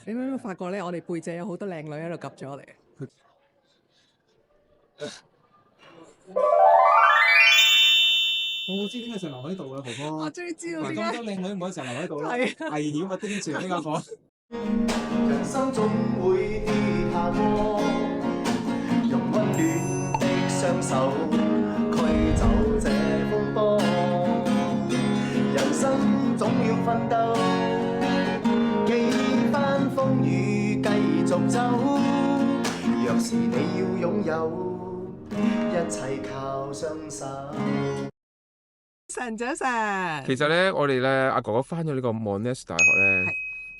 你有冇發覺咧？我哋背脊有好多靚女喺度及咗我哋。我知點解成日留喺度啦，婆婆。我終於知道咁點解。多靚女唔可以成日留喺度啦，係危險啊！丁住呢個講。人生總會跌下坡，用溫暖的雙手驅走這風波。人生總要奮鬥，幾番風雨繼續走。若是你要擁有，一切靠雙手。晨早晨，其實咧，我哋咧阿哥哥翻咗呢個 Monash 大學咧，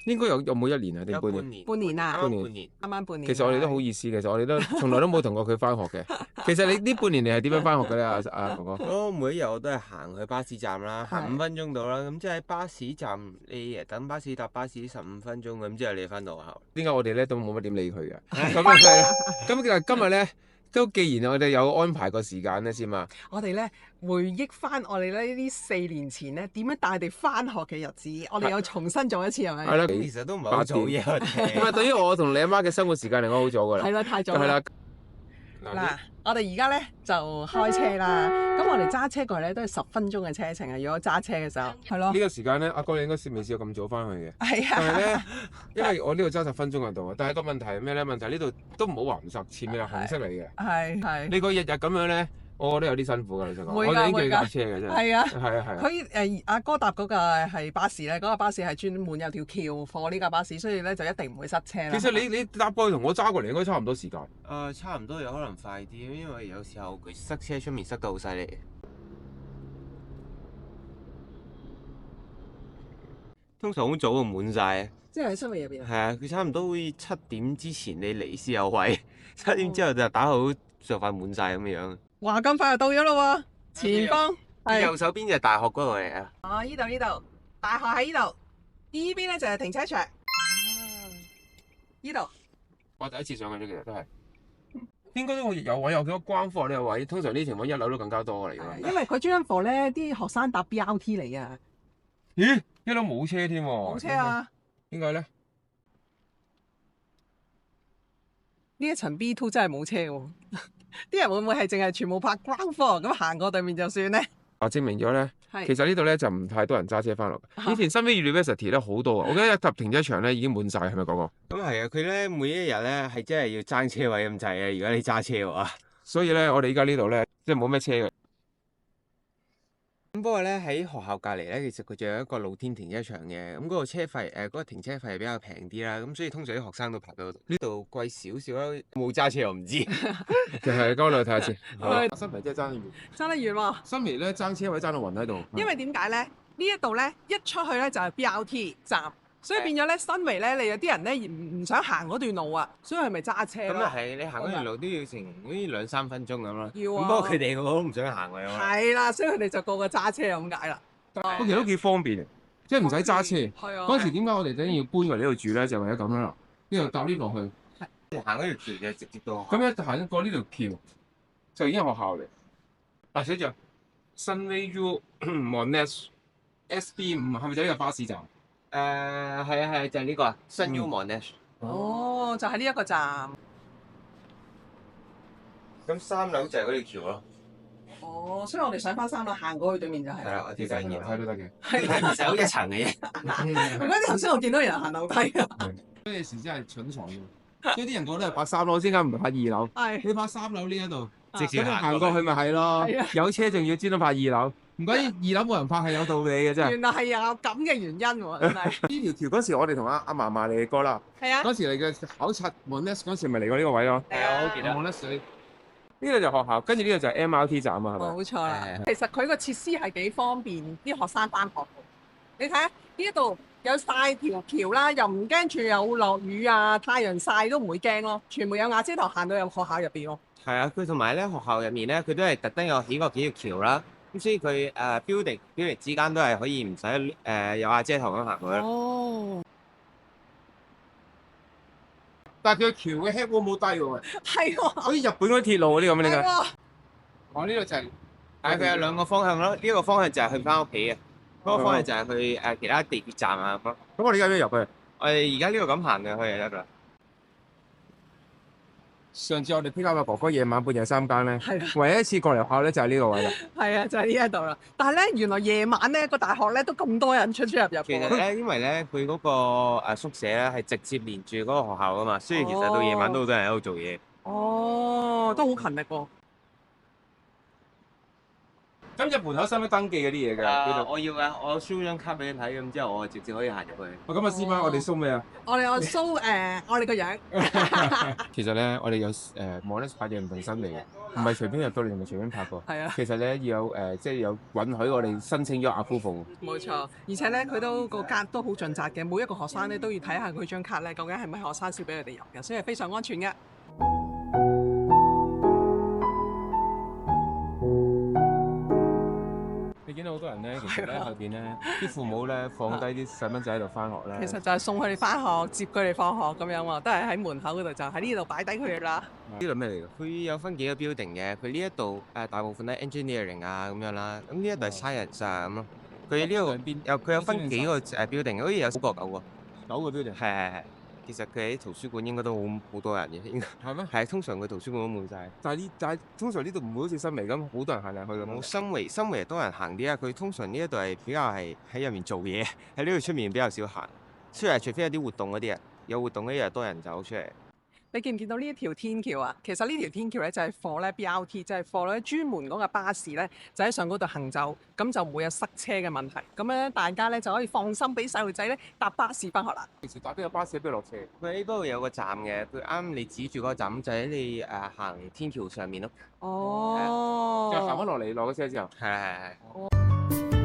應該有冇一年啊？定有半年？年，半年啊，半年啱啱半年。其實我哋都好意思嘅，其實我哋都從來都冇同過佢翻學嘅。其實你呢半年你係點樣翻學嘅咧？阿哥哥？我每一日我都係行去巴士站啦，行5分鐘到啦。咁即係巴士站，你等巴士搭巴士15分鐘咁，之後你翻到學校。點解我哋咧都冇乜點理佢嘅？咁啊係啦。咁其實今日咧都既然我哋有安排個時間咧先嘛。我哋咧回憶翻我哋咧呢4年前咧點樣帶我哋翻學嘅日子，我哋又重新做一次係咪？係啦，其實都唔係好早嘅，我哋咁啊，對於我同你阿媽嘅生活時間嚟講好早㗎啦。係啦，太早係啦。嗱，我哋而家咧就開車啦。咁我哋揸車過嚟咧都係10分鐘嘅車程啊。如果揸車嘅時候，係咯呢，個時間咧，阿哥你應該未試過咁早翻去嘅。係但係啊，咧，因為我呢度揸10分鐘喺度啊，但係個問題係咩咧？問題呢度都唔好話唔塞，前面係紅色嚟嘅。係你個日日咁樣咧，我覺得有啲辛苦㗎，老實講。會㗎我哋已經叫會㗎你搭車嘅真係。係啊。係啊係啊。佢阿哥搭嗰個係巴士咧，嗰個巴士係專門有條橋貨呢架巴士，所以咧就一定唔會塞車啦。其實你搭過去同我揸過嚟應該差唔多時間。差唔多有可能快啲，因為有時候佢塞車出面塞得好犀利。通常好早就滿晒，即係喺室內入邊啊。係啊，佢差唔多好似7點之前你嚟先有位，7點之後就打好就快滿晒咁樣。哇！咁快就到咗咯喎，前方係右手邊就係大學嗰度嚟啊！哦，呢度，大學喺呢度，呢邊咧就係停車場。呢度我第一次上去啫，其實都係。應該都有位有幾多關課呢個位，通常呢啲情況1樓都更加多嚟㗎。因為佢專登 for 咧啲學生搭 BRT 嚟啊。咦？1樓冇車添喎。冇車啊！點解咧？呢一層 B2 真係冇車喎。啲人會唔會係淨係全部拍 ground floor 咁行過對面就算咧？證明咗咧，係其實呢度咧就唔太多人揸車翻落。以前新威 University 咧好多啊，我記得一搭停車場咧已經滿晒，係咪講過？咁係啊，佢咧每一日咧係真係要爭車位咁滯啊！如果你揸車嘅話，所以咧我哋依家呢度咧即係冇咩車嘅。咁不過咧喺學校隔離咧，其實佢仲有一個露天停車場嘅。咁嗰個車費嗰個停車費係比較平啲啦。咁所以通常啲學生都泊到度。呢度貴少少啦，冇揸車我唔知。就係嗰度睇下先。新皮真係爭得遠。爭得遠喎。新皮咧爭車位爭到暈喺度。因為點解咧？呢一度咧一出去咧就係 BRT 站，所以變咗咧新圍咧，你有啲人咧唔想行嗰段路啊，所以係咪揸車咯？咁啊係，你行嗰條路都要成好似2-3分鐘咁咯。要啊咁不過佢哋個個都唔想行㗎嘛。係啦，所以佢哋就個個揸車咁解啦。其實都幾方便，即係唔使揸車。係啊。嗰陣時點解我哋等要搬過嚟呢度住咧？就為咗咁樣啦。呢度搭呢落去，行嗰條橋就直接到。咁一行過呢條橋就已經係學校嚟。嗱，寫住 Sunway U Monash SB5係咪就呢個巴士站？係啊，就係呢個啊，新 U Monash。哦，就係呢一個站。咁3樓就係嗰條橋咯。哦，所以我哋上翻3樓行過去對面就係。係啦，我知緊要。睇都得嘅。係。其實好一層嘅啫。嗰啲頭先我見到人行樓梯啊。嗰陣時真係蠢材嘅，所以啲人覺得係拍3樓，點解唔係拍2樓？係。你拍3樓呢一度，直接行過去咪係咯係啊。有車仲要專登拍2樓，唔怪之2樓冇人拍係有道理嘅真係。原來係有咁嘅原因喎，真係。呢條橋嗰時我哋同阿嫲嫲嚟嘅哥啦，係啊。嗰時嚟嘅考察 Monash 嗰時咪嚟過呢個位咯。係啊，我記得。Monash 呢度就學校，跟住呢度就係 MRT 站啊，係咪？冇錯啦。其實佢個設施係幾方便啲學生翻學嘅。你睇下呢一度有晒條橋啦，又唔驚住有落雨啊，太陽曬都唔會驚咯，全部有瓦遮頭行到入學校入邊咯。係啊，佢同埋咧學校入面咧，佢都係特登有起過幾條橋啦。咁所以佢building 之間都係可以唔使有瓦遮頭咁行過去。哦。但係佢橋嘅 head wall 冇低喎，係喎。好似日本嗰啲鐵路嗰啲咁樣嘅。係喎。我呢度就係，係佢有2個方向咯。呢個方向就係去翻屋企嘅，嗰個方向就係去其他地鐵站啊咁咯。咁我哋而家要入去。我哋而家呢度咁行嘅，去就得㗎啦。上次我哋 pick up 嘅哥哥夜晚半夜3更咧，係啊，唯一一次過嚟學校咧就係呢個位啦。係啊，就係呢一度啦。但係咧，原來夜晚咧個大學咧都咁多人出入入嘅。其實咧，因為咧佢嗰個宿舍咧係直接連住嗰個學校噶嘛，所以其實到夜晚都好多人喺度做嘢。哦，都好勤力喎。咁入門口使唔使登記嗰啲嘢㗎？呢度。我要㗎，我 show 張卡俾你睇，咁之後我直接可以行入去。咁啊，師媽，我哋 show 咩啊？我哋我 show 我哋個樣。其實咧，我哋有網咧拍嘢唔同身嚟嘅，唔係隨便入到嚟，唔係隨便拍過。係啊，其實咧要有即係有允許我哋申請咗 approval。冇錯。而且咧，佢都個格都好盡責嘅，每一個學生咧都要睇下佢張卡咧，究竟係咪學生先俾佢哋入嘅，所以係非常安全嘅。你見到好多人咧，其實咧後邊咧啲父母咧放低啲細蚊仔喺度翻學咧。其實就係送佢哋翻學，接佢哋放學咁樣喎，都係喺門口嗰度，就喺呢度擺低佢哋啦。呢度咩嚟㗎？佢有分幾個 building 嘅，佢呢一度大部分都係 engineering 啊咁樣啦，咁呢一度係 science 啊咁咯。佢呢度佢有分幾個building，好似有9個9個building。係。其實佢喺圖書館應該都好多人嘅，應該係咩？係通常佢圖書館都滿晒。但係通常呢度唔會好似新圍咁，好多人行嚟去咁。冇新圍多人行啲啊！佢通常呢一度係比較係喺入面做嘢，喺呢度出面比較少行。雖然除非有啲活動嗰啲啊，有活動嗰啲又多人走出嚟。你見唔見到呢一條天橋啊？其實呢條天橋咧就係 for 咧 BRT，即係 for 咧專門嗰個巴士咧就喺上嗰度行走，咁就唔會有塞車嘅問題。咁咧大家咧就可以放心俾細路仔咧搭巴士翻學啦。平時搭邊個巴士喺邊度落車？佢喺嗰度有個站嘅，佢啱你指住嗰個站就喺你行天橋上面咯。哦，就行翻落嚟落咗車之後。係。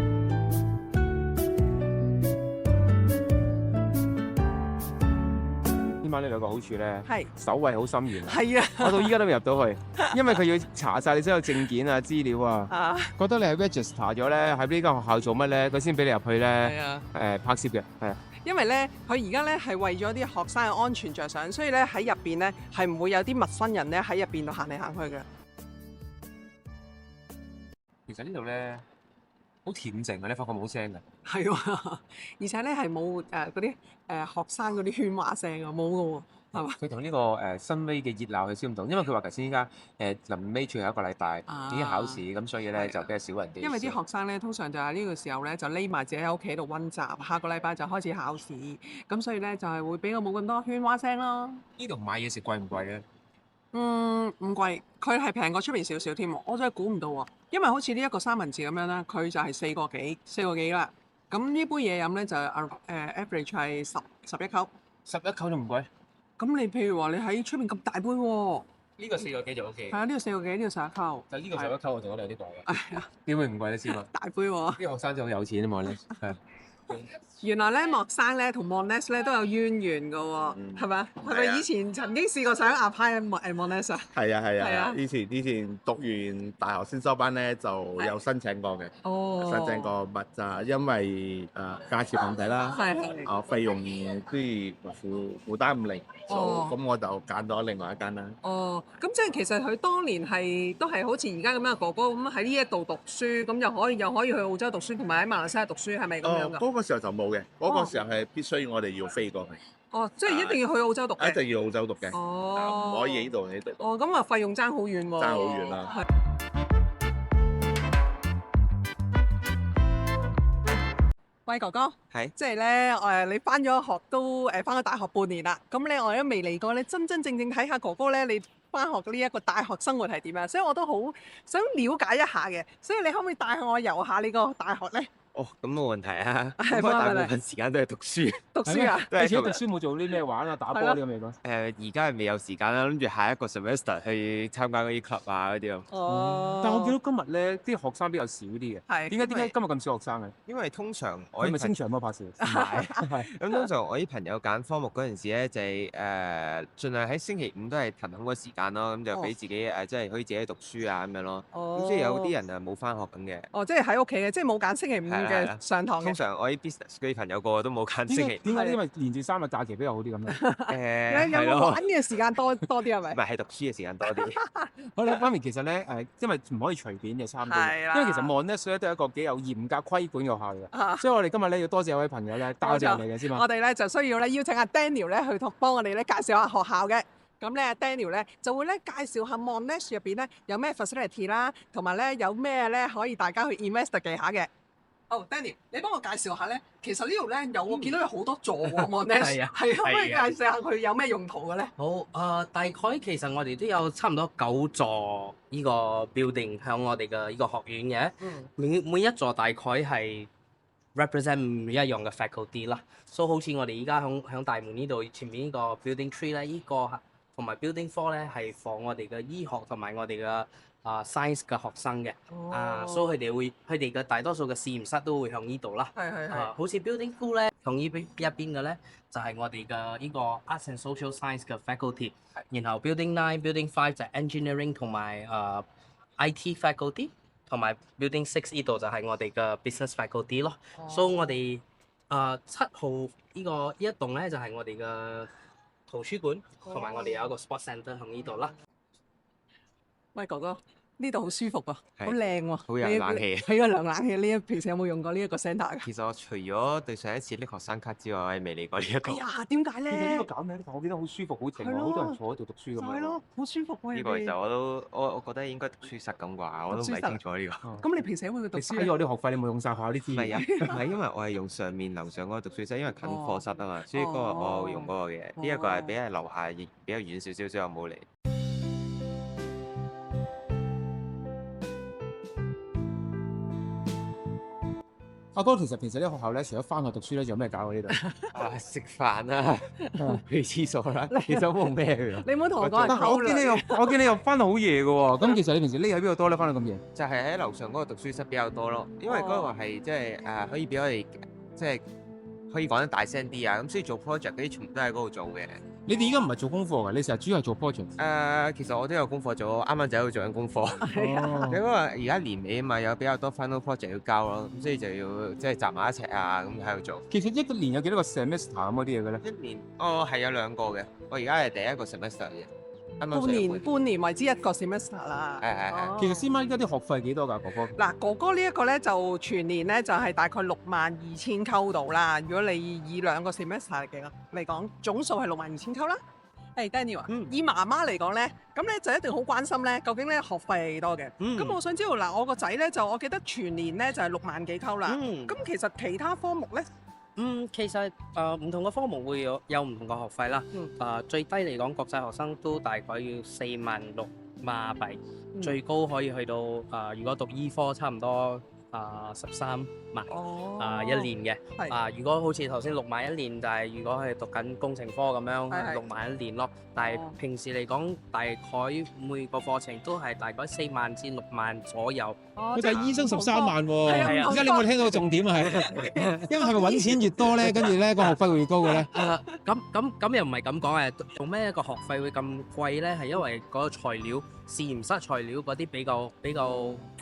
呢晚呢兩個好處咧，係守衞好森嚴啊！係啊，我到依家都未入到去，因為佢要查晒你所有證件啊、資料啊，啊，覺得你係 register 咗咧，喺呢間學校做乜咧，佢先俾你入去咧。係啊。拍攝嘅，係啊。因為咧，佢而家咧係為咗啲學生嘅安全着想，所以咧喺入邊咧係唔會有啲陌生人咧喺入邊度行嚟行去嘅。其實呢度咧好恬靜嘅，你發覺冇聲嘅。係喎，而且咧係冇嗰啲學生嗰啲喧嘩聲㗎，冇㗎喎，係嘛？佢同呢個新威嘅熱鬧係少唔同，因為佢話頭先依家臨尾最後一個禮拜已經考試，咁所以咧就比較少人啲。因為啲學生咧通常就係呢個時候咧就匿埋自己喺屋企度温習，下個禮拜就開始考試，咁所以咧就係會比較冇咁多喧嘩聲咯。呢度買嘢食貴唔貴咧？唔貴，佢係平過出邊少少添喎，我真係估唔到喎。因為好似呢一個三文治咁樣咧，佢就係4個幾啦。咁呢杯嘢飲咧就average 係11溝。 11溝都唔貴。咁你譬如話你喺出邊咁大杯喎，呢個4個幾就 OK。係啊，呢個4個幾，呢個11溝。但係呢個11溝我就覺得有啲貴啊。係啊，點會唔貴咧？先啊！大杯喎。啲學生就好有錢啊嘛咧。係。原來咧莫生咧同 Monash 咧都有淵源㗎喎，係咪啊？係咪以前曾經試過想 apply Monash 啊？係啊係係啊啊，以前讀完大學先修班咧，就有申請過嘅，哦，申請過，咪就係因為價錢問題啦，係係。費用啲負擔唔嚟，哦咁我就揀咗另外一間啦。哦，咁即係其實佢當年都係好似而家咁樣哥哥咁喺呢一度讀書，咁又可以去澳洲讀書，同埋喺馬來西亞讀書，係咪咁樣㗎？嗰個時候就冇嘅，嗰個時候係必須我哋要飛過去，哦，即係一定要去澳洲讀嘅。一定要澳洲讀嘅，哦，唔可以喺度讀。哦，咁啊費用爭好遠喎。爭好遠啦。係。喂，哥哥，係即係咧你翻咗學都翻咗大學半年啦，咁咧我都未嚟過咧，真真正正睇下哥哥咧你翻學呢一個大學生活係點啊，所以我都好想了解一下嘅，所以你可唔可以帶我遊下你個大學咧？哦，咁冇問題啊。係不過大冇問題部分時間都係讀書。讀書啊？都係以前讀書冇做啲咩玩啊、打波呢啲咁嘅嘢。而家係未有時間啦，諗住下一個 semester 去參加嗰啲 club 啊嗰啲咯。哦。但我見到今日咧啲學生比較少啲嘅。係。點解今日咁少學生嘅？因為通常我係咪清場幫我拍攝？唔係。咁通常我啲朋友揀科目嗰陣時咧，就係盡量喺星期五都係騰空個時間咯，咁就俾自己即係可以自己讀書啊咁樣咯。哦。咁所以有啲人冇翻學咁嘅。哦，即係喺屋企嘅，即係冇揀星期五嘅上堂嘅。通常我啲 business 嗰啲朋友個個都冇揀星期點解？因為連住3日假期比較好啲咁樣。有係咯冇玩，嘅時間多啲係咪唔？係係讀書嘅時間多啲。好啦，媽咪其實咧因為唔可以隨便嘅參觀，係啦因為其實 Monash 咧都係一個幾有嚴格規管嘅學校嚟嘅，啊所以我哋今日咧要多謝有位朋友咧帶我哋入嚟嘅先嘛。我哋咧就需要咧邀請阿 Daniel 咧去幫我哋咧介紹下學校嘅。咁咧 Daniel 咧就會咧介紹下 Monash 入邊咧有咩 facility 啦，同埋咧有咩咧可以大家去 investigate 下嘅。哦，Daniel，你幫我介紹下咧，其實呢度咧我見到有好多座喎 Monash，係啊係可唔可以介係啊紹下佢有咩用途嘅咧？好，大概其實我哋都有差唔多9座呢個 building 喺我哋嘅呢個學院嘅，嗯每一座大概係 represent 唔一樣嘅 faculty 啦。所以好似我哋而家響大門呢度前面呢個 building 3咧，呢個同埋 building 4咧係放我哋嘅醫學同埋我哋嘅science 嘅學生嘅，所以佢哋嘅大多數嘅試驗室都會向呢度啦。係好似 building 2咧，向呢邊一邊嘅咧就係我哋嘅呢個 arts and social science 嘅 faculty，然後 building 9、building 5就係 engineering 同埋IT faculty，同埋 building 6呢度就係我哋嘅 business faculty 咯。所以我哋7號呢一棟咧就係我哋嘅圖書館，同埋我哋有一個 sports centre 喺呢度啦。喂，哥哥，呢度好舒服喎，係好靚喎，好有冷氣係啊，涼冷氣。呢平時有冇用過呢一個 centre 㗎？其實我除咗對上一次拎學生卡之外，我係未嚟過呢一個。哎呀，點解其實呢咧個？搞咩咧？我記得好舒服，好靜喎，係咯好多人坐喺度讀書咁樣。就係咯，好舒服喎。呢個其實我覺得應該讀書室咁啩，我都唔係清楚呢個。咁你平時喺會讀你書嘥咗我啲學費，你冇用晒學校啲資唔係源。啊，唔係因為我係用上面樓上嗰個讀書室，因為近課室啊嘛，所以嗰個我用嗰個嘅。呢一個係比較樓下比較遠少少，所以我冇嚟。阿哥，其實平時呢學校咧，除咗翻學讀書咧，仲有咩搞啊？呢度食飯啦，去廁所啦，其實冇咩嘅。你唔好同我講係但係溝女。我見你又翻到好夜嘅喎。咁其實你平時匿喺邊度多咧？翻到咁夜？就係喺樓上嗰個讀書室比較多咯，因為嗰個係即係可以俾我哋即係可以講得大聲啲啊，咁所以做 project 嗰啲全部都喺嗰度做嘅。你哋而家唔係做功課㗎，你成日主要係做 project。其實我都有功課做，啱啱就喺度做緊功課。哦因為而家年尾啊嘛，有比較多 final project 要交咯，咁所以就要即係集埋一齊啊，咁喺度做。其實一年有幾多個 semester 咁嗰啲嘢嘅咧？一年係有2個嘅，我而家係第一個 semester 嘅，啱啱上半年為之一個 semester 啦。係哦其實師媽依家啲學費幾多㗎，哥哥？嗱，哥哥呢一個咧就全年咧就係大概62,000溝度啦。如果你以2個 semester 嚟講，總數係62,000溝啦。誒 Daniel 啊，以媽媽嚟講咧，咁咧就一定好關心咧，究竟咧學費係幾多嘅？咁我想知道嗱，我個仔咧就我記得全年咧就係6萬幾溝啦。咁其實其他科目咧，其實唔同嘅科目會有唔同嘅學費啦。最低嚟講，國際學生都大概要46,000馬幣，最高可以去到如果讀醫科差唔多13萬一年嘅。係如果好似頭先6萬一年，就係如果係讀緊工程科咁樣係6萬一年咯。但係平時嚟講，大概每個課程都係大概4萬至6萬左右。佢就係醫生13萬喎。係啊而家你有冇聽到重點啊？係，因為係咪揾錢越多咧，跟住咧個學費會越高嘅咧？咁又唔係咁講嘅，做咩一個學費會咁貴咧？係因為嗰個材料、實驗室材料嗰啲比較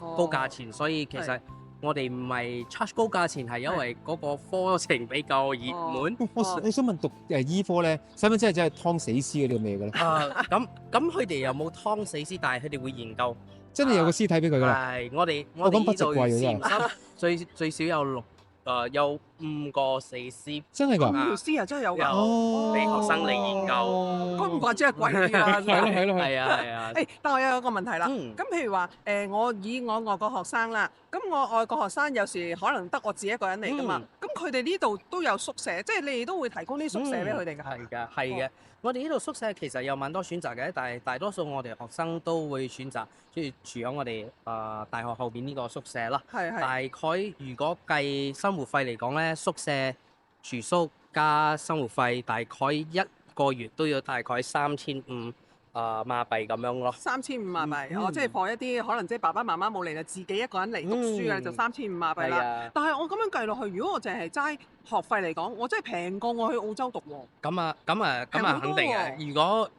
高價錢，所以其實我哋唔係 charge 高價錢，係因為嗰個課程比較熱門。我想問讀醫科咧，使唔使真係劏死屍嗰啲咁嘢嘅咧？咁佢哋又冇劏死屍，但係佢哋會研究。真係有個屍體俾佢㗎啦。係我哋咁不值呢度貴喎真係實驗室最少有5個死屍。真係㗎？條絲啊真係有㗎。有俾學生嚟研究。咁唔怪之係貴啲啦。係咯。係啊。誒，但我有一個問題啦。嗯咁譬如話，我以我外國學生啦，咁我外國學生有時可能得我自己一個人嚟噶嘛，咁佢哋呢度都有宿舍，即係你哋都會提供啲宿舍俾佢哋㗎。係嘅。我哋呢度宿舍其實有蠻多選擇嘅，但係大多數我哋學生都會選擇即係住喺我哋大學後邊呢個宿舍啦。大概如果計生活費嚟講咧，宿舍住宿加生活費大概1個月都要大概3,500馬幣咁樣咯。3,500馬幣，即係放一啲可能即係爸爸媽媽冇嚟就自己一個人嚟讀書嘅就3,500馬幣啦。但係我咁樣計落去，如果我淨係齋學費嚟講，我真係平過我去澳洲讀喎。咁肯定嘅。如果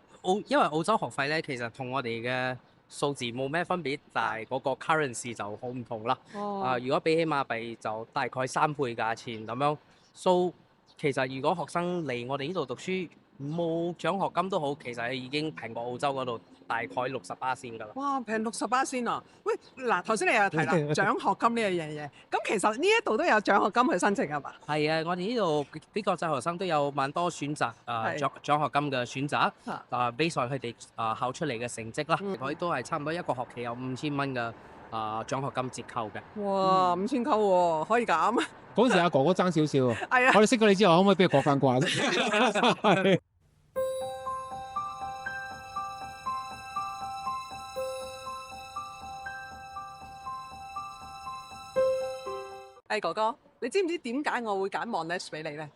因為澳洲學費咧，其實同我哋嘅數字冇咩分別，但係嗰個 currency 就好唔同啦。哦，如果比起馬幣就大概3倍價錢咁樣。So 其實如果學生嚟我哋呢度讀書冇獎學金都好，其實已經平過澳洲嗰度大概60%先㗎啦。哇，平60%先啊！喂，嗱，頭先你又提啦，獎學金呢樣嘢，咁其實呢一度都有獎學金去申請係嘛？係啊，我哋呢度啲國際學生都有蠻多選擇係獎學金嘅選擇啊，base on佢哋考出嚟嘅成績啦，嗯佢都係差唔多一個學期有5000蚊嘅獎學金折扣嘅。哇，5000溝喎，可以減。嗰陣時阿哥哥爭少少喎，係啊，我哋識咗你之後，可唔可以俾佢過翻關？哥哥，你知唔知點解我會揀 Monash 俾你咧？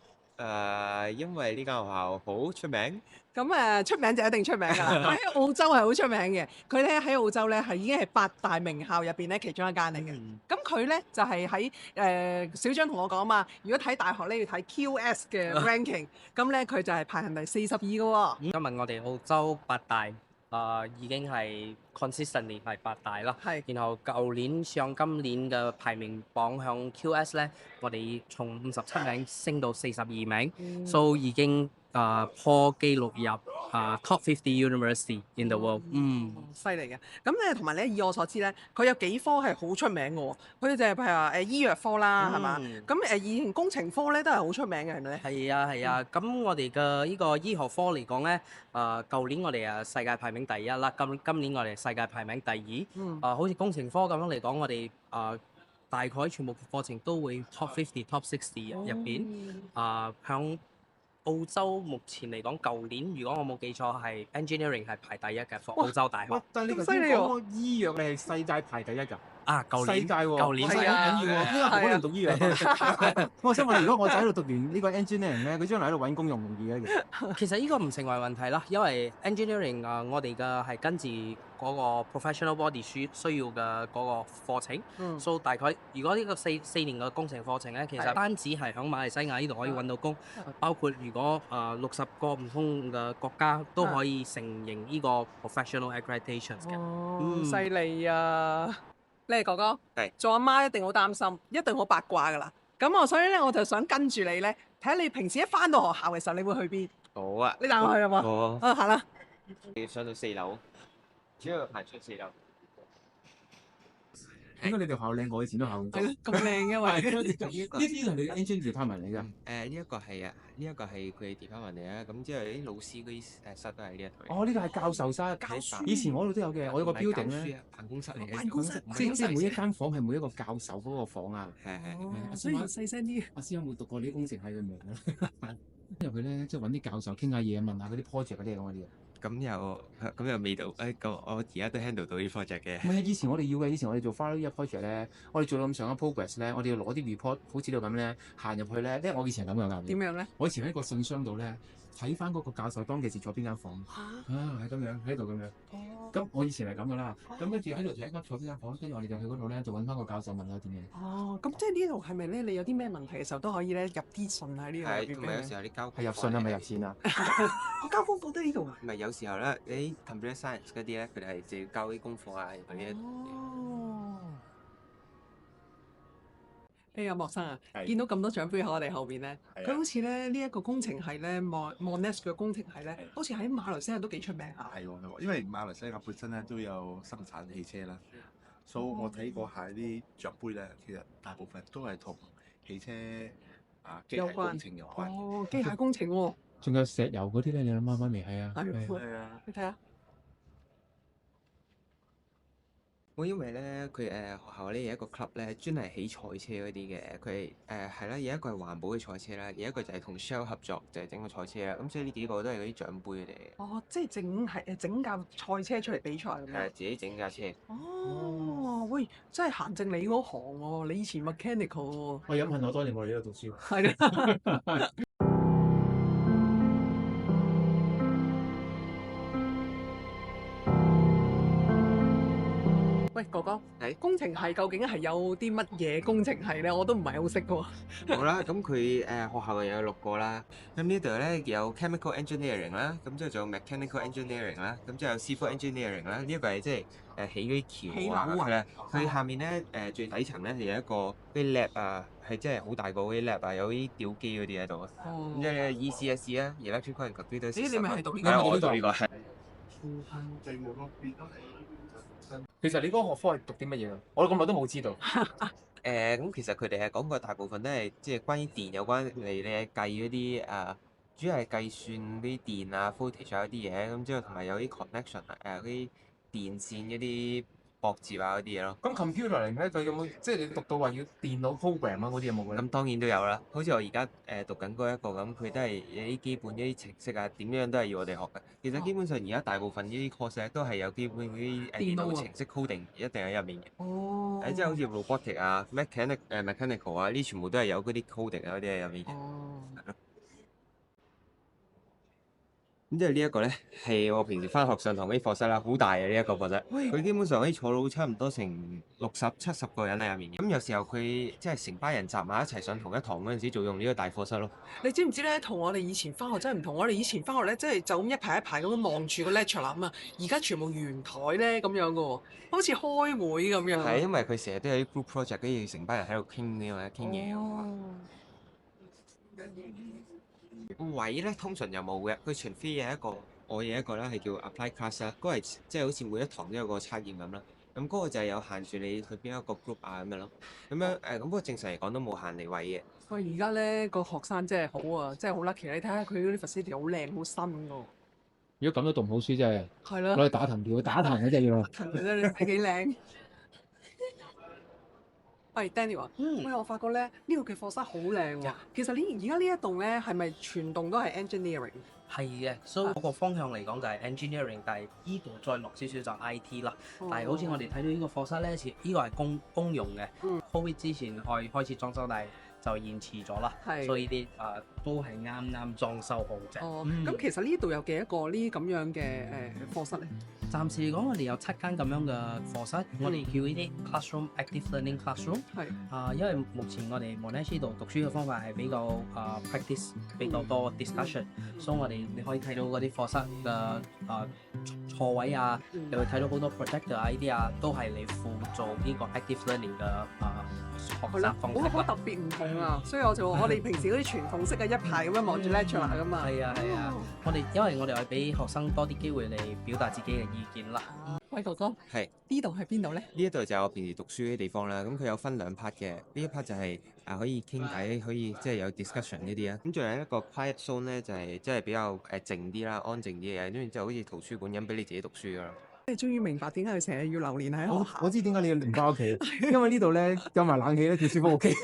因為呢間學校好出名。咁出名就一定出名㗎啦，喺澳洲係好出名嘅。佢咧喺澳洲咧係已經係8大名校入邊咧其中一間嚟嘅。咁佢咧就係喺小張同我講嘛，如果睇大學咧要睇 QS 嘅 ranking，咁咧佢就係排行第42嘅喎。今日我哋澳洲8大已經係 consistently 係8大啦。係然後舊年上今年嘅排名榜向 QS 咧，我哋從57名升到42名，so 已經破紀錄入top 50 university in the world。犀利嘅。咁咧同埋咧，以我所知咧，佢有幾科係好出名嘅喎。佢就係譬如話醫藥科啦，係嘛？咁以前工程科咧都係好出名嘅，係咪咧？係啊係啊，咁我哋嘅呢個醫學科嚟講咧，舊年我哋世界排名第1啦，今年我哋世界排名第2。好似工程科咁樣嚟講，我哋大概全部課程都會 top 50、top 60入邊。響澳洲目前嚟講，舊年如果我冇記錯係 engineering 係排第1嘅澳洲大學。但係你頭先講個醫藥，你係世界排第1㗎？舊年世界喎，舊年係啊，緊要喎，因為我哋讀醫藥。我想問，如果我仔喺度讀完呢個 engineering 咧，佢將來喺度揾工容唔容易嘅？其實呢個唔成為問題啦，因為 engineering 我哋嘅係跟住嗰個 professional body 需要嘅嗰個課程。所以大概如果呢個四年嘅工程課程咧，其實單止係響馬來西亞呢度可以揾到工，包括如果60個唔同嘅國家都可以承認呢個 professional accreditations 嘅。犀利啊！你哥哥，係做阿媽一定好擔心，一定好八卦㗎啦。咁所以咧我就想跟住你咧，睇下你平時一返到學校嘅時候，你會去邊？好啊，你帶我去好冇？行啦。你上到4樓，主要行出4樓。點解你哋學校靚過以前都考咁多？係咯，咁靚嘅喂。呢啲係你 engineering department 嚟㗎。呢一個係啊，呢一個係佢哋 department 嚟啊。咁之後啲老師嗰啲室都係呢一度。哦，呢個係教授室。以前我嗰度都有嘅，我有個 building 咧，辦公室嚟嘅。辦公室，即係每一間房係每一個教授嗰個房啊。所以細聲啲。阿師有冇讀過呢啲工程系嘅名啊？入去咧，即係揾啲教授傾下嘢，問下嗰啲 project 嗰啲咁嗰啲啊。咁又未到，我而家都 handle 到啲 project 嘅。唔係啊，以前我哋要嘅，以前我哋做 final year project 咧，我哋做到咁上下 progress 咧，我哋要攞啲 report，好似呢度咁咧，行入去咧，因為我以前係咁樣㗎。點樣咧？我以前喺個信箱度咧，睇翻嗰個教授當其時坐邊間房。係咁樣喺度咁樣。咁我以前係咁㗎啦。咁跟住喺度睇緊坐邊間房，跟住我哋就去嗰度咧，就揾翻個教授問下點樣。咁即係呢度係咪咧？你有啲咩問題嘅時候都可以咧入啲信喺呢度。係，同埋有時候啲交係入信啊，咪入錢啊？我交功課都喺呢度啊。唔係有時候咧，你 computer science 嗰啲咧，佢哋係就要交啲功課啊嗰啲。莫生啊，見到咁多獎杯喺我哋後邊咧，佢好似咧呢一個工程係咧 Monash 嘅工程係咧，好似喺馬來西亞都幾出名啊。係喎，因為馬來西亞本身咧都有生產汽車啦，所以我睇過下啲獎杯咧，其實大部分都係同汽車機械工程有關。哦，機械工程喎。仲有石油嗰啲咧，你諗翻未？係啊。係啊。你睇下。因為咧，佢學校咧有一個 club 咧，專係起賽車嗰啲嘅。佢係啦，有一個係環保嘅賽車啦，有一個就係同 Shell 合作，就係整個賽車啦。咁所以呢幾個都係嗰啲獎杯嚟嘅。哦，即係整架賽車出嚟比賽咁樣。係自己整架車。哦，喂，真係行正你嗰行喎！你以前 mechanical 喎。我飲恨我多年我哋喺度讀書。係啦。喂，哥哥，係工程系究竟係有啲乜嘢工程系咧？我都唔係好識嘅喎。好啦，咁佢學校有6個啦。咁呢度咧有 chemical engineering 啦，咁之後仲有 mechanical engineering 啦，咁之後有 civil engineering 啦。呢一個係即係起嗰啲橋啊，起樓啊係啦。佢下面咧最底層咧就有一個嗰啲 lab 啊，係真係好大個嗰啲 lab 啊，有啲吊機嗰啲喺度啊。咁即係 ECSE 啊，electrical and computer system 啊。咦你咪係讀呢個係我讀呢個係。其實你嗰個學科係讀啲乜嘢啊？我咁耐都冇知道。咁其實佢哋係講過大部分都係即係關於電有關你計嗰啲主要係計算啲電啊、voltage 啊嗰啲嘢，咁之後同埋有啲 connection 嗰啲電線嗰啲駁接啊嗰啲嘢咯。咁 computer 嚟咧，佢有冇即係你讀到話要電腦 program 啊嗰啲有冇嘅咧？咁當然都有啦，好似我而家讀緊嗰一個咁，佢都係有啲基本一啲程式啊，點樣都係要我哋學嘅。其實基本上而家大部分呢啲 course 咧都係有基本嗰啲電腦程式 coding 一定喺入面嘅。哦即係好似 robotic 啊、mechanical 啊，呢全部都係有嗰啲 coding 啊嗰啲喺入面嘅。哦，咁即係呢一個咧，係我平時翻學上堂嗰啲課室啦，好大嘅呢一個課室。佢基本上可以坐到差唔多成60、70個人喺入面嘅。咁有時候佢即係成班人集埋一齊上同一堂嗰陣時，就用呢個大課室咯。你知唔知咧？同我哋以前翻學真係唔同。我哋以前翻學咧，即係就咁一排一排咁樣望住個 lecture 啊嘛。而家全部圓台咧咁樣嘅喎，好似開會咁樣。係因為佢成日都有啲 group project，跟住成班人喺度傾嘅或者傾嘢。哦，位咧通常又冇嘅，佢除非有一個，我有一個咧係叫 apply class 啦，嗰個係即係好似每一堂都有個測驗咁啦。咁嗰個就係有限住你去邊一個 group 啊咁樣咯。咁樣咁不過正常嚟講都冇限你位嘅。喂，而家咧個學生真係好啊，真係好 lucky。你睇下佢嗰啲 facility 好靚好新喎。如果咁都讀唔好書，真係係咯，攞嚟打藤條，打藤嗰隻要。你睇幾靚。喂，Daniel 啊，喂，我發覺咧呢個嘅課室好靚喎。其實而家呢一棟咧係咪全棟都係 engineering？係嘅，所以嗰個方向嚟講就係 engineering，但係依度再落少少就 IT 啦。但係好似我哋睇到呢個課室咧，呢個係公用嘅。Covid 之前開始裝修，但係就延遲咗啦。係所以啲都係啱裝修好啫。哦，咁其實呢度有幾多個呢咁樣嘅課室咧？暫時嚟講，我哋有7間咁樣嘅課室，我哋叫呢啲 classroom active learning classroom。係。因為目前我哋 Monash 呢度讀書嘅方法係比較practice 比較多 discussion，所以我哋你可以睇到嗰啲課室嘅錯位啊，你會睇到好多 projector 啊呢啲啊，都係你輔助呢個 active learning 嘅學習方式好特別唔同啊！所以我哋平時嗰啲傳統式嘅一排咁樣望住 lecturer 噶嘛。係啊，因為我哋係俾學生多啲機會嚟表達自己嘅意見啦。喂，哥哥，係呢度係邊度咧？呢一度就係我平時讀書嘅地方啦。咁佢有分2 part 嘅，呢一 part 就係可以傾偈，可以即係有 discussion 呢啲啊。咁仲有一個 quiet zone 咧，就係即係比較靜啲啦，安靜啲嘅，跟住就好似圖書館咁俾你自己讀書噶啦。你終於明白點解佢成日要留連喺學校。我知點解你要唔翻屋企，因為呢度咧有埋冷氣咧，最舒服屋企。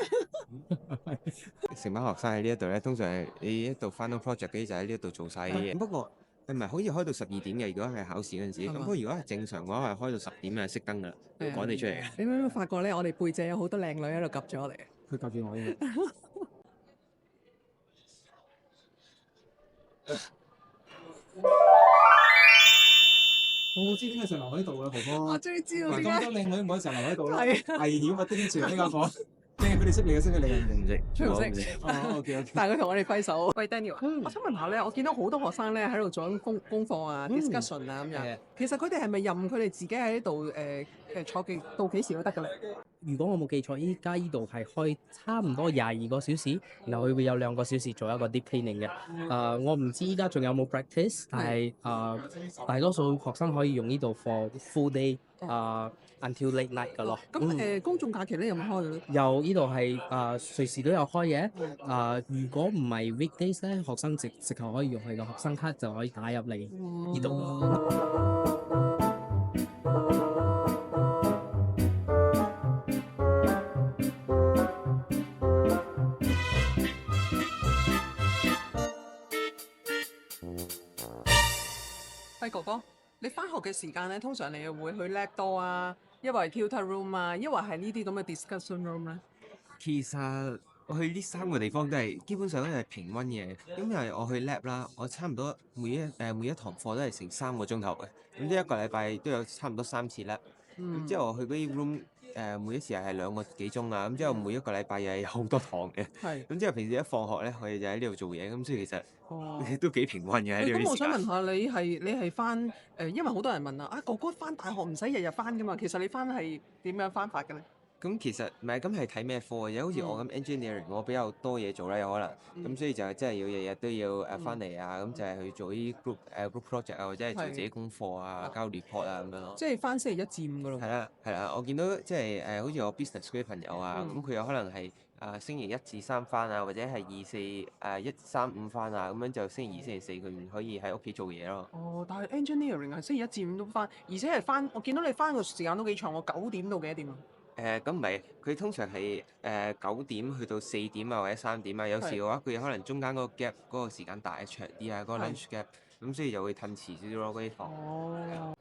成班學生喺呢一度咧，通常係你一度 final project 嗰啲就喺呢一度做晒啲嘢。不過唔係可以開到12點嘅，如果係考試嗰陣時。咁不過如果係正常嘅話，係開到10點嘅熄燈㗎啦，趕你出嚟嘅。你有冇發覺咧？我哋背脊有好多靚女喺度夾住我哋。佢夾住我嘅。我知點解成日留喺度啦，婆婆。我終於知道咁點解。多靚女唔可以成日留喺度啦，係危險啊！盯住呢間房，定係佢哋識你嘅，識你嘅。唔識，出唔識我唔識。哦，OK。但係佢同我哋揮手。喂，Daniel，我想問下咧，我見到好多學生咧喺度做緊功課啊、discussion 啊咁樣。其實佢哋係咪任佢哋自己喺度坐到幾時都得㗎咧？如果我冇記錯，依家依度係開差唔多22個小時，然後佢會有2個小時做一個 deep cleaning 嘅。我唔知依家仲有冇 practice，但係大多數學生可以用呢度 for full day until late night 㗎咯。咁公眾假期咧有冇開嘅咧？有呢度係隨時都有開嘅。如果唔係 weekdays 咧，學生直頭可以用佢個學生卡就可以打入嚟呢度。喂，哥哥，你翻學嘅時間咧，通常你會去 lab 多啊，抑或係 tutor room 啊，抑或係呢啲咁嘅 discussion room 咧？其實我去呢3個地方都係基本上都係平溫嘅，因為我去 lab 啦，我差唔多每一堂課都係成3個鐘頭嘅，咁即係1個禮拜都有差唔多3次 lab。咁之後我去嗰啲 room 每一時係2個幾鐘啊，咁之後每一個禮拜又係有好多堂嘅。係。咁之後平時一放學咧，我哋就喺呢度做嘢，咁所以其實哦。都幾平均嘅喺呢咁我啲時間。想問下你係翻因為好多人問啊，哥哥翻大學唔使日日翻噶嘛，其實你翻係點樣翻法嘅咧？咁其實唔係，咁係睇咩科嘅啫。好似我咁 engineering，我比較多嘢做啦，有可能。咁所以就真係要日日都要翻嚟啊，咁就係去做啲 group project 啊，或者係做自己功課啊、交 report 啊咁樣咯。即係翻星期1至5噶咯。係啦，係啦，我見到即係好似我 business 嗰啲朋友啊，咁佢有可能係星期1至3翻啊，或者係2、4、1、3、5翻啊，咁樣就星期2、星期4佢唔可以喺屋企做嘢咯。哦，但係 engineering 係星期1至5都翻，而且係翻，我見到你翻個時間都幾長，我9點到幾多點啊？咁唔係，佢通常係9點去到4點啊，或者3點啊。有時嘅話，佢可能中間嗰個 gap 嗰個時間大長啲啊，嗰個 lunch gap，咁所以就會褪遲少少咯嗰啲堂。哦。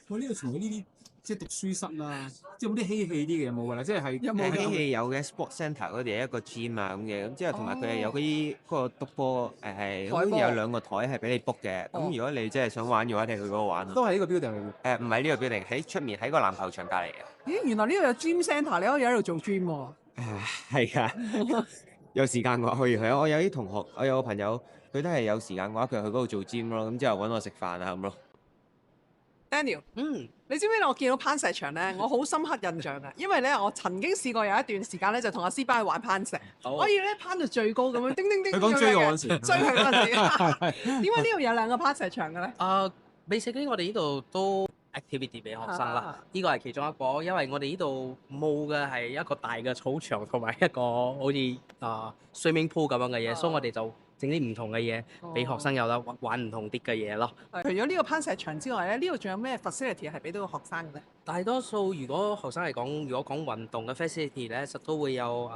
喂，呢度除咗呢啲即係讀書室啊，即係有冇啲嬉戲啲嘅有冇㗎啦？即係有冇機器有嘅 sport centre 嗰啲係一個 gym 啊咁嘅，咁之後同埋佢係有嗰啲嗰個篤波好似有2個台係俾你 book 嘅。咁如果你真係想玩嘅話，你去嗰個玩咯。都係呢個 building 嚟嘅。唔係呢個 building，喺出面喺個籃球場隔離嘅。咦，原來呢度有 gym centre，你可以喺度做 gym 喎。係㗎，有時間嘅話可以去啊。我有啲同學，我有個朋友，佢都係有時間嘅話，佢去嗰度做 gym 咯。咁之後揾我食飯啊咁咯。Daniel，你知唔知我見到攀石場咧，我好深刻印象嘅，因為咧我曾經試過有一段時間咧，就同阿師班去玩攀石，可以咧攀到最高咁樣，叮叮叮。佢講追我嗰時，追佢嗰陣時。點解呢度有2個攀石場嘅咧basically 我哋呢度都 activity 俾學生啦，呢個係其中一個，因為我哋呢度冇嘅係一個大嘅草場同埋一個好似swimming pool 咁樣嘅嘢，所以我哋就整啲唔同嘅嘢俾學生有得玩唔同啲嘅嘢咯。除咗呢個攀石場之外咧，呢度仲有咩 facility 係俾到學生嘅咧？大多數如果學生嚟講，如果講運動嘅 facility 咧，實都會有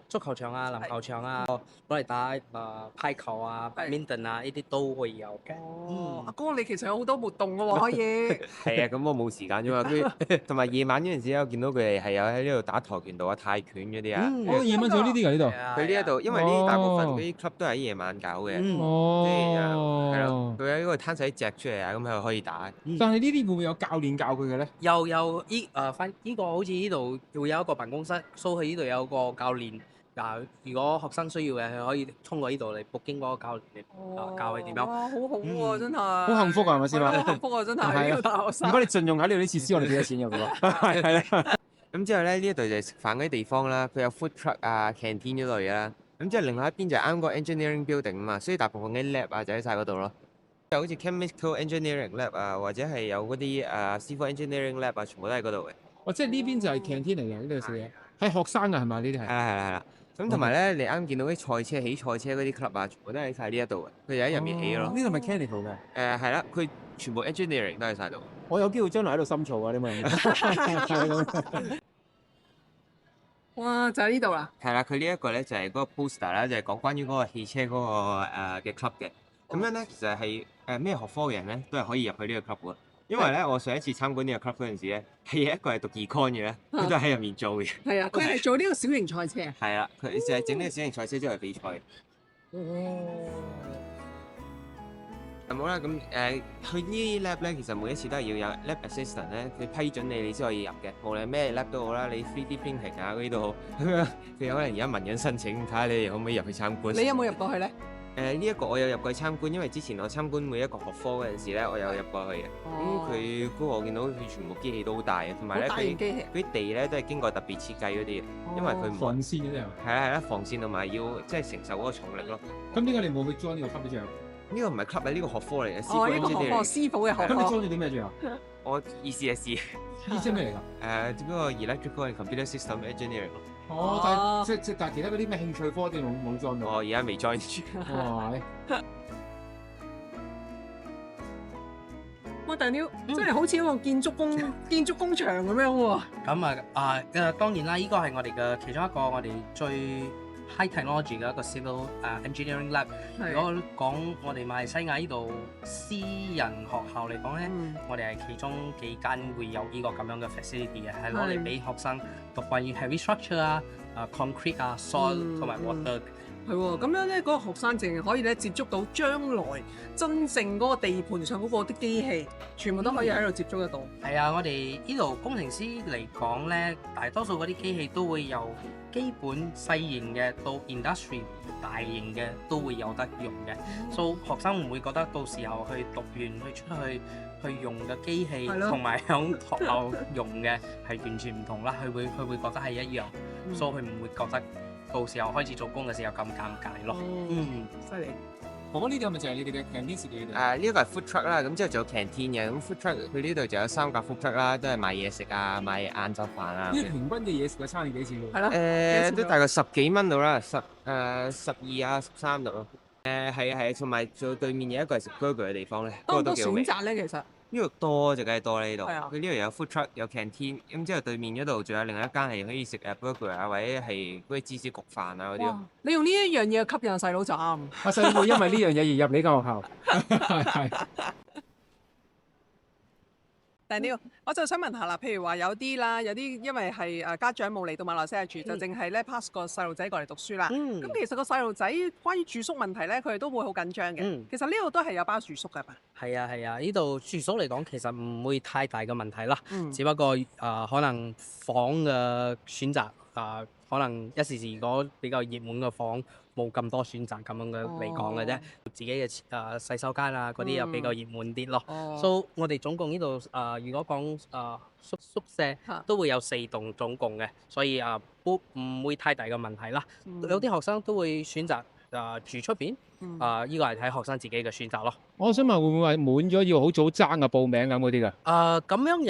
足球場啊、籃球場啊，攞嚟打排球啊、badminton 啊，呢啲都會有嘅。阿哥你其實有好多活動嘅喎，可以。係啊，咁我冇時間啫嘛。佢同埋夜晚嗰陣時，我見到佢哋係有喺呢度打跆拳道啊、泰拳嗰啲啊。我夜晚做呢啲㗎呢度。佢呢一度，因為呢大部分嗰啲 club 都係喺夜晚搞嘅，即係係咯，佢喺嗰度攤晒啲隻出嚟啊，咁佢可以打。但係呢啲會唔會有教練教佢嘅咧？有翻呢個好似呢度會有一個辦公室，所以呢度有個教練。如果學生需要嘅，佢可以通過呢度嚟 booking 嗰個教練嚟教佢點樣。哇，好好喎，真係。好幸福啊，係咪先嘛？好幸福啊，真係。呢個大學生。如果你盡用喺呢度啲設施，我哋俾咗錢嘅喎。係啦。咁之後咧，呢一度就係食飯嗰啲地方啦，佢有 food truck 啊、canteen 嗰類啦。咁之後另外一邊就係啱個 engineering building 啊嘛，所以大部分嘅 lab 啊就喺晒嗰度咯。就好似 chemical engineering lab 啊，或者係有嗰啲civil engineering lab 啊，全部都喺嗰度嘅。即係呢邊就係 canteen 嚟嘅，呢度食嘢係學生㗎係咪？呢啲係。係啦。咁同埋咧，你啱見到啲賽車、起賽車嗰啲 club 啊，全部都喺晒呢一度嘅，佢就喺入面起咯。呢度咪 mechanical 嘅？係啦，佢全部 engineering 都喺晒度。我有機會將來喺度深造啊！你咪。哇！就喺呢度啦。係啦，佢呢一個咧就係嗰個 poster 啦，就係講關於嗰個汽車嗰個嘅 club 嘅。咁樣咧，其實係咩學科嘅人咧，都係可以入去呢個 club 嘅。因為咧，我上一次參觀呢個 club 嗰陣時咧，係有一個係讀 econ 嘅咧，佢都喺入面做嘅。係啊，佢係做呢個小型賽車啊。係啦，佢就係整呢個小型賽車之後比賽。好啦，咁去呢啲 lab 咧，其實每一次都係要有 lab assistant 咧，佢批准你先可以入嘅。無論咩 lab 都好啦，你 3D printing 啊嗰啲都好，咁樣佢可能而家問緊申請，睇下你哋可唔可以入去參觀。你有冇入過去咧？呢一個我有入過去參觀，因為之前我參觀每一個學科嗰陣時咧，我有入過去嘅。咁佢嗰個我見到佢全部機器都好大嘅，同埋咧佢啲地咧都係經過特別設計嗰啲嘅，因為佢防線嗰啲係啦，防線同埋要即係承受嗰個重力咯。咁點解你冇去 join 呢個 club 呢？最後呢個唔係 club 啊，呢個學科嚟嘅。呢個學科師傅嘅學科。咁你 join 咗啲咩最後？我 ECSE。ECSE 咩嚟㗎？只不過 electrical and computer system engineering 咯。但係其他嗰啲咩興趣科啲冇 join 到。我而家未 join 住。哇！Daniel 真係好似一個建築工場咁樣喎。咁當然啦，呢個係我哋嘅其中一個我哋最 high technology 嘅一個 civil engineering lab。如果講我哋馬來西亞呢度私人學校嚟講咧，我哋係其中幾間會有呢個咁樣嘅 facility 嘅，係攞嚟俾學生讀關於 heavy structure 啊、concrete 啊、soil 同埋 water 係喎，咁樣咧，嗰個學生淨係可以咧接觸到將來真正嗰個地盤上嗰個啲機器，全部都可以喺度接觸得到。係啊，我哋呢度工程師嚟講咧，大多數嗰啲機器都會由基本細型嘅到 industry 大型嘅都會有得用嘅，所以學生唔會覺得到時候去讀完去出去用嘅機器係咯同埋響學校用嘅係完全唔同啦，佢會覺得係一樣，所以佢唔會覺得到時候開始做工嘅時候咁尷尬咯。犀利。我呢啲係咪就係你哋嘅 canteen 設計嚟？呢一個係 food truck 啦，咁之後仲有 canteen 嘅，咁 food truck 佢呢度就有3架 food truck 啦，都係賣嘢食啊，賣晏晝飯啊。呢啲平均嘅嘢食嘅餐係幾錢喎？係咯。都大概10幾蚊到啦，12啊13度咯。係，同埋做對面有一個係食 burger 嘅地方咧，嗰多唔多個都幾好味選。擇咧？其實呢度多就梗係多啦，呢度。係啊佢呢度有 food truck，有 canteen，咁之後對面嗰度仲有另一間係可以食burger 啊，或者係嗰啲芝士焗飯啊嗰啲咯。哇，你用呢一樣嘢吸引細佬就啱。阿細會因為呢樣嘢而入你間學校。係。但係呢個，我就想問下啦，譬如話有啲啦，有啲因為係家長冇嚟到馬來西亞住，就淨係咧 pass 個細路仔過嚟讀書啦。咁其實個細路仔關於住宿問題咧，佢哋都會好緊張嘅。其實呢度都係有包住宿㗎嘛。係啊，呢度住宿嚟講其實唔會太大嘅問題啦，只不過可能房嘅選擇可能一時如果比較熱門嘅房冇咁多選擇咁樣嘅嚟講嘅啫，自己嘅洗手間啊嗰啲又比較熱門啲咯。所以我哋總共呢度如果講宿舍都會有4棟總共嘅，所以都唔會太大嘅問題啦。有啲學生都會選擇住出邊，呢個係睇學生自己嘅選擇咯。我想問會唔會話滿咗要好早爭啊報名咁嗰啲㗎？咁樣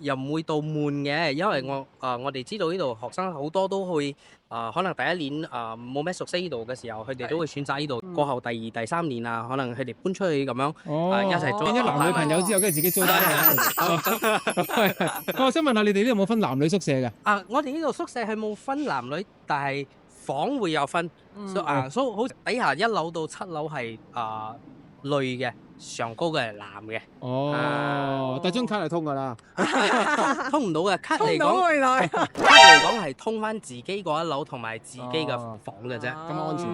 又唔會到悶嘅，因為我哋知道呢度學生好多都會可能第一年冇咩熟悉呢度嘅時候，佢哋都會選擇呢度。過後第2、第3年啊，可能佢哋搬出去咁樣一齊租。變咗男女朋友之後，跟住自己租單。我想問下你哋呢度有冇分男女宿舍㗎？我哋呢度宿舍係冇分男女，但係房會有分。所以好底下1樓到7樓係女嘅，上高嘅係男嘅。但張卡係通㗎啦。通唔到嘅卡嚟講，原來卡嚟講係通翻自己嗰1樓同埋自己嘅房嘅啫。咁安全。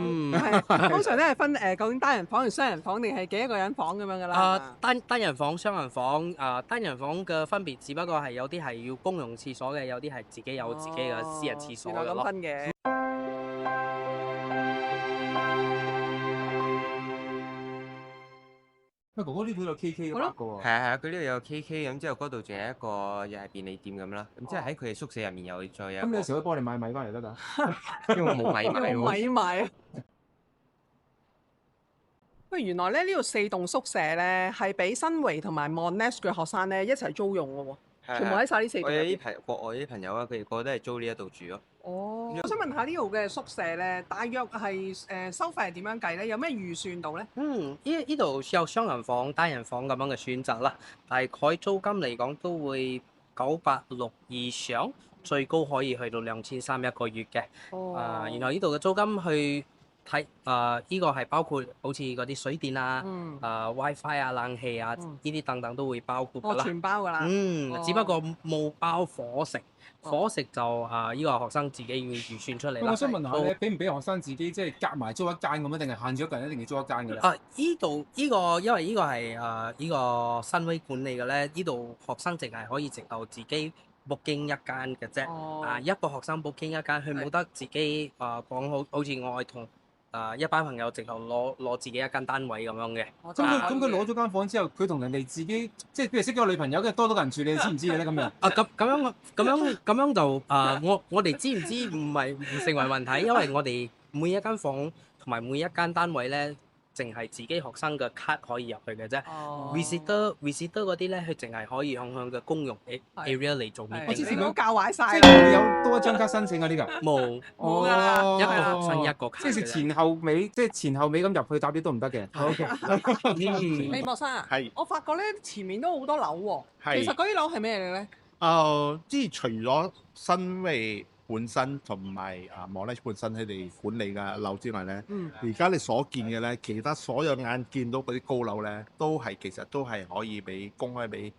係通常都係分究竟單人房定雙人房定係幾多個人房咁樣㗎啦。單人房、雙人房，單人房嘅分別只不過係有啲係要公用廁所嘅，有啲係自己有自己嘅私人廁所嘅咯。咁分嘅。喂，哥哥呢度有 KK 嘅㗎喎。係，佢呢度有 KK，咁之後嗰度仲有一個又係便利店咁啦。咁即係喺佢哋宿舍入面又再有一個。咁你有時可以幫你買米翻嚟得㗎？因為我冇米買喎。米買啊！喂，原來咧呢度4棟宿舍咧係俾新維同埋 Monash 嘅學生咧一齊租用嘅喎，全部喺晒呢4棟。我有啲國外啲朋友啊，佢哋個個都係租呢一度住咯。我想問下呢度嘅宿舍咧，大約係收費係點樣計咧？有咩預算到咧？呢度有雙人房、單人房咁樣嘅選擇啦。大概租金嚟講都會960以上，最高可以去到2300一個月嘅。然後呢度嘅租金去睇呢個係包括好似嗰啲水電啊、WiFi 啊、冷氣啊呢啲等等都會包括㗎啦。全包㗎啦。只不過冇包伙食。伙食就呢個學生自己要預算出嚟啦。我想問下咧，俾唔俾學生自己即係夾埋租一間咁樣，定係限住一個人一定要租一間㗎咧？呢個因為呢個係呢個新威管理嘅咧，呢度學生淨係可以直頭自己 booking 一間嘅啫。一個學生 booking 一間，佢冇得自己講好似我同一班朋友直頭攞自己一間單位咁樣嘅。咁佢攞咗間房之後，佢同人哋自己即係譬如識咗個女朋友，跟住多咗個人住，你知唔知嘅咧咁樣？咁樣就我哋知唔知唔成為問題，因為我哋每一間房同埋每一間單位咧，淨係自己學生嘅卡可以入去嘅啫。visitor 嗰啲咧，佢淨係可以向嘅公用 area 嚟做 meeting。我之前都教壞晒。即係會有多一張卡申請啊？呢個冇㗎，一個學生一個卡。即係前後尾，即係前後尾咁入去搭啲都唔得嘅。OK。李博生啊，係我發覺咧前面都好多樓喎。係其實嗰啲樓係咩嚟咧？即係除咗新威本身同埋Monash本身佢哋管理嘅樓之外咧，而家你所見嘅咧，其他所有眼見到嗰啲高樓咧，其實都係可以俾公開俾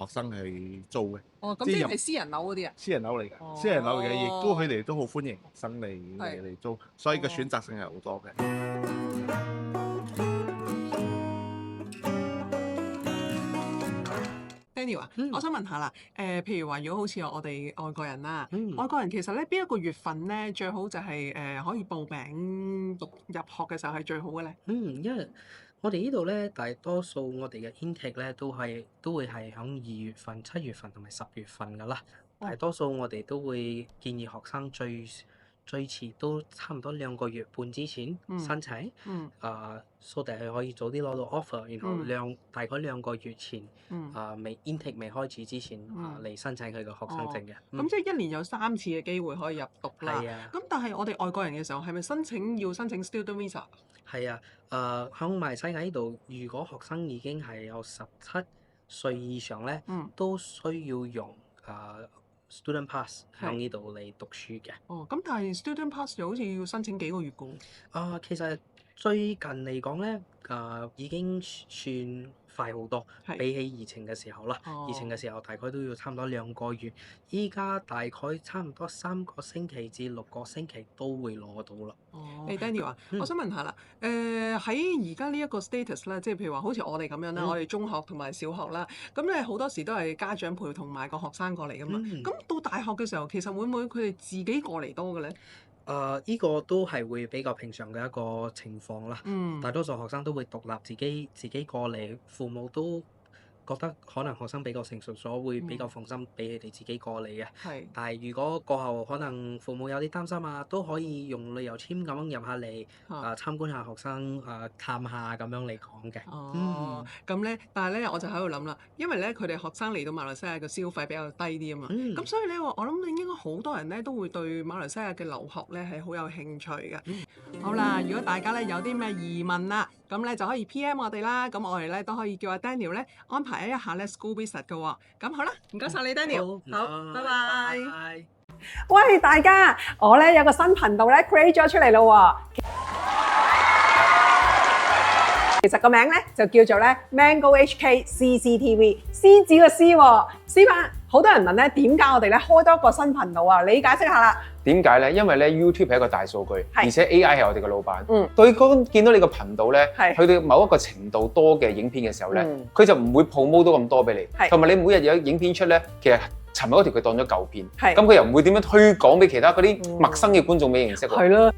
學生去租嘅，哦，咁即係入即係私人樓嗰啲啊？私人樓嚟哦嘅，私人樓嚟嘅，亦都佢哋都好歡迎學生嚟租，所以個選擇性係好多嘅。Daniel 啊，我想問下啦，譬如話，如果好似我哋外國人啦，嗯外國人其實咧邊一個月份咧最好就係可以報名入學嘅時候係最好嘅咧？因為我哋呢度咧，大多數我哋嘅 intake 咧都會係響2月份、7月份同埋10月份噶啦。大多數我哋都會建議學生最遲都差唔多2個月半之前申請，so that 佢可以早啲攞到 offer，然後大概2個月前，intake 未開始之前嚟申請佢個學生證嘅。咁即係1年有3次嘅機會可以入讀啦。係啊。咁但係我哋外國人嘅時候係咪要申請 student visa？係啊，響馬來西亞呢度，如果學生已經係有17歲以上咧，都需要用student pass 響呢度嚟讀書嘅。哦，咁但係 student pass 又好似要申請幾個月㗎喎。其實最近嚟講咧，已經算快好多，比起疫情嘅時候啦。疫情嘅時候大概都要差唔多2個月，依家大概差唔多3個星期至6個星期都會攞到啦。Daniel 啊，我想問下啦，喺而家呢一個 status 咧，即係譬如話好似我哋咁樣啦，我哋中學同埋小學啦，咁咧好多時都係家長陪同埋個學生過嚟噶嘛。咁到大學嘅時候，其實會唔會佢哋自己過嚟多嘅咧？呢個都係會比較平常嘅一個情況啦。大多數學生都會獨立自己過嚟，父母都覺得可能學生比較成熟咗，會比較放心俾佢哋自己過嚟嘅。但係如果過後可能父母有啲擔心啊，都可以用旅遊簽咁樣入下嚟參觀下學生探下咁樣嚟講嘅。咁咧，但係咧我就喺度諗啦，因為咧佢哋學生嚟到馬來西亞嘅消費比較低啲啊嘛，咁所以咧我諗應該好多人咧都會對馬來西亞嘅留學咧係好有興趣嘅。好啦，如果大家咧有啲咩疑問啦，咁咧就可以 PM 我哋啦，咁我哋咧都可以叫阿 Daniel 咧安排一下咧 school visit 嘅喎。咁好啦，唔該晒你 Daniel，好，拜拜。喂，大家，我咧有個新頻道咧 create 咗出嚟咯喎。其實個名咧就叫做咧 Mango HK CCTV， 獅子個獅喎。師伯，好多人問咧點解我哋咧開多個新頻道啊？你解釋下啦。點解咧？因為咧 YouTube 係一個大數據，而且 AI 係我哋嘅老闆。對嗰見到你個頻道咧，去到某一個程度多嘅影片嘅時候咧，佢就唔會 promote 到咁多俾你。同埋你每日有影片出咧，其實尋日嗰條佢當咗舊片，咁佢又唔會點樣推廣俾其他嗰啲陌生嘅觀眾俾認識喎。係咯。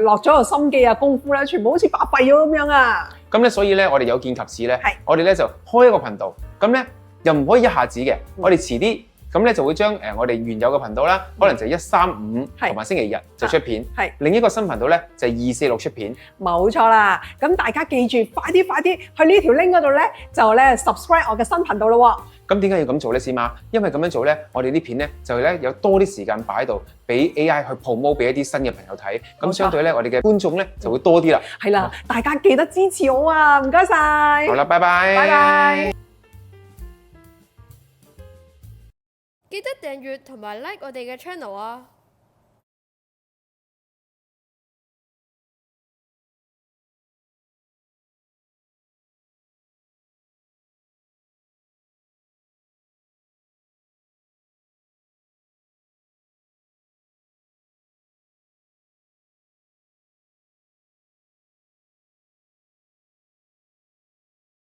落咗個心機啊功夫咧，全部好似白費咗咁樣啊！咁咧，所以咧，我哋有見及此咧，我哋咧就開一個頻道，咁咧又唔可以一下子嘅，我哋遲啲咁咧就會將我哋原有嘅頻道啦，可能就1、3、5同埋星期日就出片，另一個新頻道咧就2、4、6出片。冇錯啦，咁大家記住，快啲去呢條 link 嗰度咧，就咧 subscribe 我嘅新頻道咯喎。咁點解要咁做咧，師媽？因為咁樣做咧，我哋啲片咧就咧有多啲時間擺喺度，俾 AI 去 promote 俾一啲新嘅朋友睇。咁相對咧，我哋嘅觀眾咧就會多啲啦。係啦，大家記得支持我啊！唔該晒。好啦，拜拜。拜拜。記得訂閱同埋 like 我哋嘅 channel 啊！